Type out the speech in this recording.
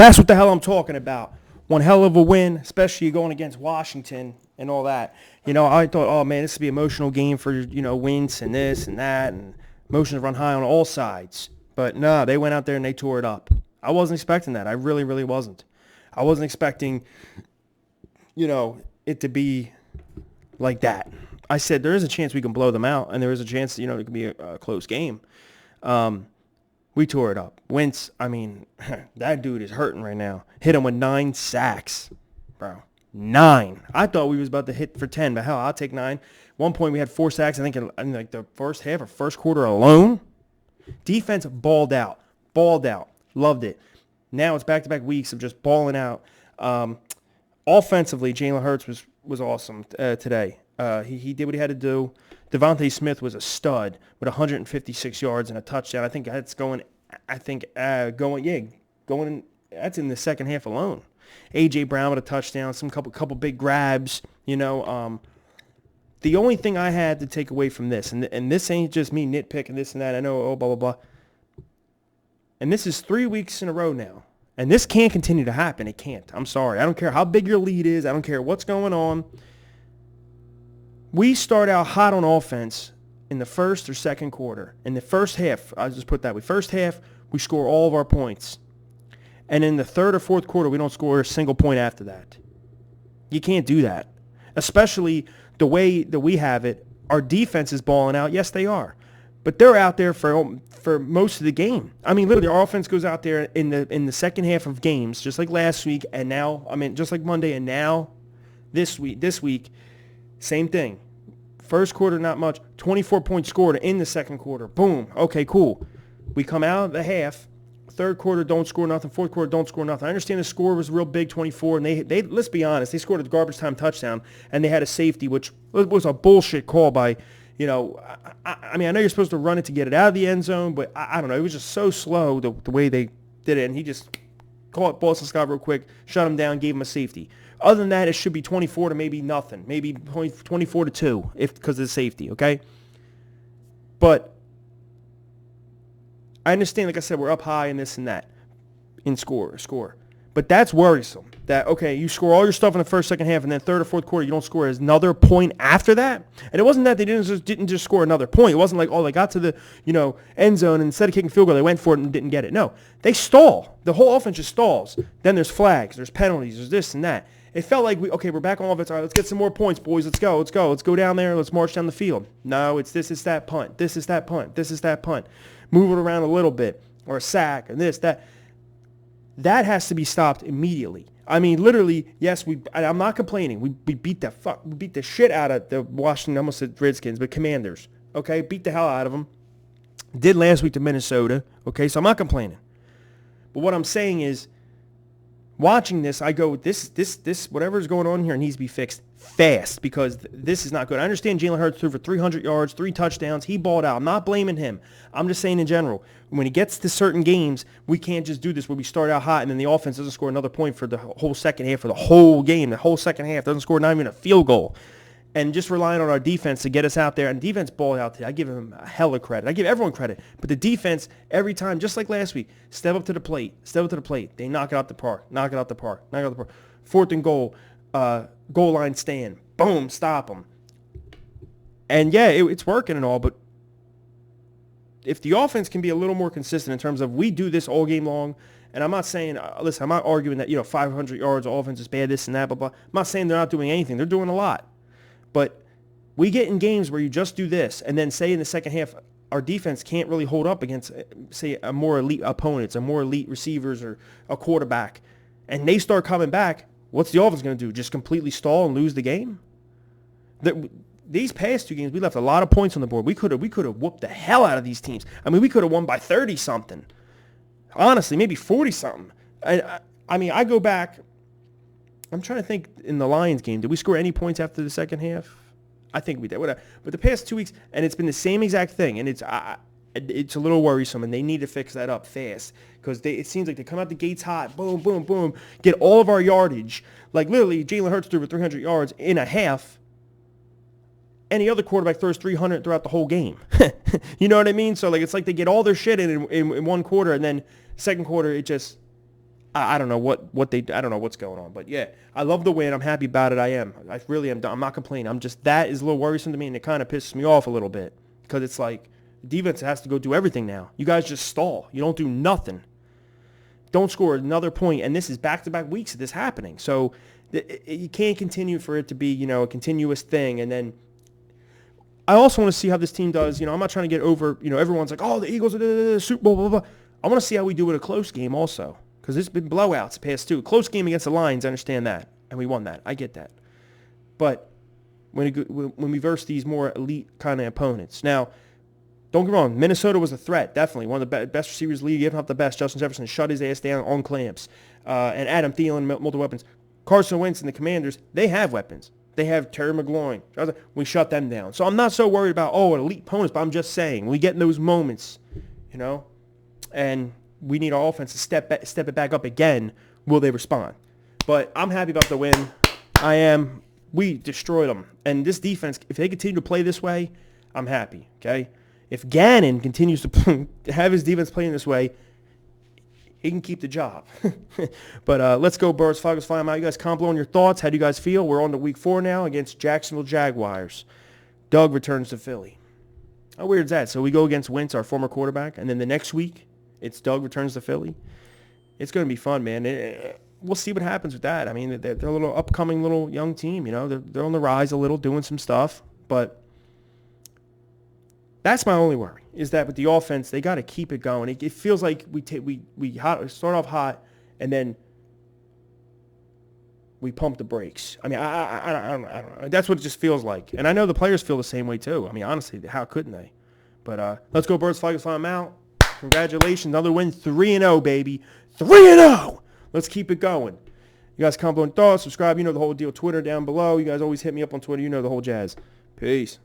That's what the hell I'm talking about. One hell of a win, especially going against Washington and all that. I thought, oh, man, this would be an emotional game for, Wentz and this and that, and emotions run high on all sides. But no, they went out there and they tore it up. I wasn't expecting that. I really, really wasn't. I wasn't expecting, it to be like that. I said there is a chance we can blow them out, and there is a chance, it could be a close game. We tore it up. Wentz, that dude is hurting right now. Hit him with 9 sacks, bro. 9. I thought we was about to hit for 10, but hell, I'll take 9. One point we had 4 sacks, I think, in like the first half or first quarter alone. Defense balled out. Loved it. Now it's back-to-back weeks of just balling out. Offensively, Jalen Hurts was awesome today. He did what he had to do. Devontae Smith was a stud with 156 yards and a touchdown. I think that's going. That's in the second half alone. A.J. Brown with a touchdown, some couple big grabs. The only thing I had to take away from this, and this ain't just me nitpicking this and that. I know, blah, blah, blah. And this is 3 weeks in a row now. And this can't continue to happen. It can't. I'm sorry. I don't care how big your lead is. I don't care what's going on. We start out hot on offense in the first or second quarter. In the first half, I'll just put it that way. First half, we score all of our points. And in the third or fourth quarter, we don't score a single point after that. You can't do that. Especially the way that we have it. Our defense is balling out. Yes, they are. But they're out there for most of the game. Literally, our offense goes out there in the second half of games, just like last week, and now, just like Monday, and now this week, same thing. First quarter, not much. 24 points scored in the second quarter. Boom. Okay, cool. We come out of the half. Third quarter, don't score nothing. Fourth quarter, don't score nothing. I understand the score was real big, 24, and they let's be honest, they scored a garbage time touchdown, and they had a safety, which was a bullshit call by, I know you're supposed to run it to get it out of the end zone, but I don't know. It was just so slow the way they did it, and he just caught Boston Scott real quick, shut him down, gave him a safety. Other than that, it should be 24 to maybe nothing, maybe 24 to 2 because of the safety, okay? But I understand, like I said, we're up high in this and that in score. But that's worrisome that, okay, you score all your stuff in the first, second half, and then third or fourth quarter, you don't score another point after that. And it wasn't that they didn't just score another point. It wasn't like, oh, they got to the, end zone, and instead of kicking field goal, they went for it and didn't get it. No, they stall. The whole offense just stalls. Then there's flags, there's penalties, there's this and that. It felt like, we're back on offense. All right, let's get some more points, boys. Let's go. Let's go down there. Let's march down the field. No, it's this is that punt. This is that punt. This is that punt. Move it around a little bit, or a sack, and this, that. That has to be stopped immediately. Literally, yes, I'm not complaining. We beat the shit out of the Washington, I almost said Redskins, but Commanders. Okay, beat the hell out of them. Did last week to Minnesota. Okay, so I'm not complaining. But what I'm saying is, watching this, I go, this, whatever's going on here needs to be fixed fast because this is not good. I understand Jalen Hurts threw for 300 yards, 3 touchdowns. He balled out. I'm not blaming him. I'm just saying in general, when he gets to certain games, we can't just do this where we start out hot and then the offense doesn't score another point for the whole second half, for the whole game. The whole second half doesn't score not even a field goal. And just relying on our defense to get us out there. And defense balled out today. I give them a hell of credit. I give everyone credit. But the defense, every time, just like last week, step up to the plate. They knock it out the park. Fourth and goal, goal line stand. Boom, stop them. And yeah, it's working and all, but if the offense can be a little more consistent in terms of we do this all game long, and I'm not saying, listen, I'm not arguing that, 500 yards of offense is bad, this and that, blah, blah. I'm not saying they're not doing anything. They're doing a lot. But we get in games where you just do this, and then say in the second half, our defense can't really hold up against, say, a more elite opponents, a more elite receivers or a quarterback, and they start coming back, what's the offense going to do? Just completely stall and lose the game? These past 2 games, we left a lot of points on the board. We could have whooped the hell out of these teams. We could have won by 30-something. Honestly, maybe 40-something. I go back. I'm trying to think in the Lions game. Did we score any points after the second half? I think we did. Whatever. But the past 2 weeks, and it's been the same exact thing, and it's a little worrisome, and they need to fix that up fast because it seems like they come out the gates hot, boom, boom, boom, get all of our yardage. Like literally, Jalen Hurts threw for 300 yards in a half. Any other quarterback throws 300 throughout the whole game. You know what I mean? So it's like they get all their shit in one quarter, and then second quarter it just I don't know I don't know what's going on. But, yeah, I love the win. I'm happy about it. I am. I really am. I'm not complaining. I'm just, that is a little worrisome to me, and it kind of pisses me off a little bit because it's like the defense has to go do everything now. You guys just stall. You don't do nothing. Don't score another point, and this is back-to-back weeks of this happening. So you can't continue for it to be, a continuous thing. And then I also want to see how this team does. I'm not trying to get over, everyone's like, oh, the Eagles are the Super Bowl, blah, blah, blah. I want to see how we do in a close game also because there's been blowouts past two. Close game against the Lions, I understand that, and we won that. I get that. But when we verse these more elite kind of opponents. Now, don't get me wrong, Minnesota was a threat, definitely. One of the best receivers in the league, if not the best. Justin Jefferson shut his ass down on clamps. And Adam Thielen, multiple weapons. Carson Wentz and the Commanders, they have weapons. They have Terry McLaurin. We shut them down. So I'm not so worried about, elite opponents, but I'm just saying, we get in those moments, and we need our offense to step it back up again. Will they respond? But I'm happy about the win. I am. We destroyed them. And this defense, if they continue to play this way, I'm happy, okay? If Gannon continues to have his defense playing this way, he can keep the job. But let's go, Birds. Falcons, fly them out. You guys comment below on your thoughts. How do you guys feel? We're on to week 4 now against Jacksonville Jaguars. Doug returns to Philly. How weird is that? So we go against Wentz, our former quarterback, and then the next week, it's Doug returns to Philly. It's going to be fun, man. We'll see what happens with that. I mean, they're a little upcoming little young team. They're on the rise a little, doing some stuff. But that's my only worry, is that with the offense, they got to keep it going. It feels like we start off hot, and then we pump the brakes. I mean, I don't know. That's what it just feels like. And I know the players feel the same way, too. I mean, honestly, how couldn't they? But let's go, Birds. Falcons, fly them out. Congratulations. Another win. 3-0, baby. 3-0. Let's keep it going. You guys comment on thoughts. Subscribe. You know the whole deal. Twitter down below. You guys always hit me up on Twitter. You know the whole jazz. Peace.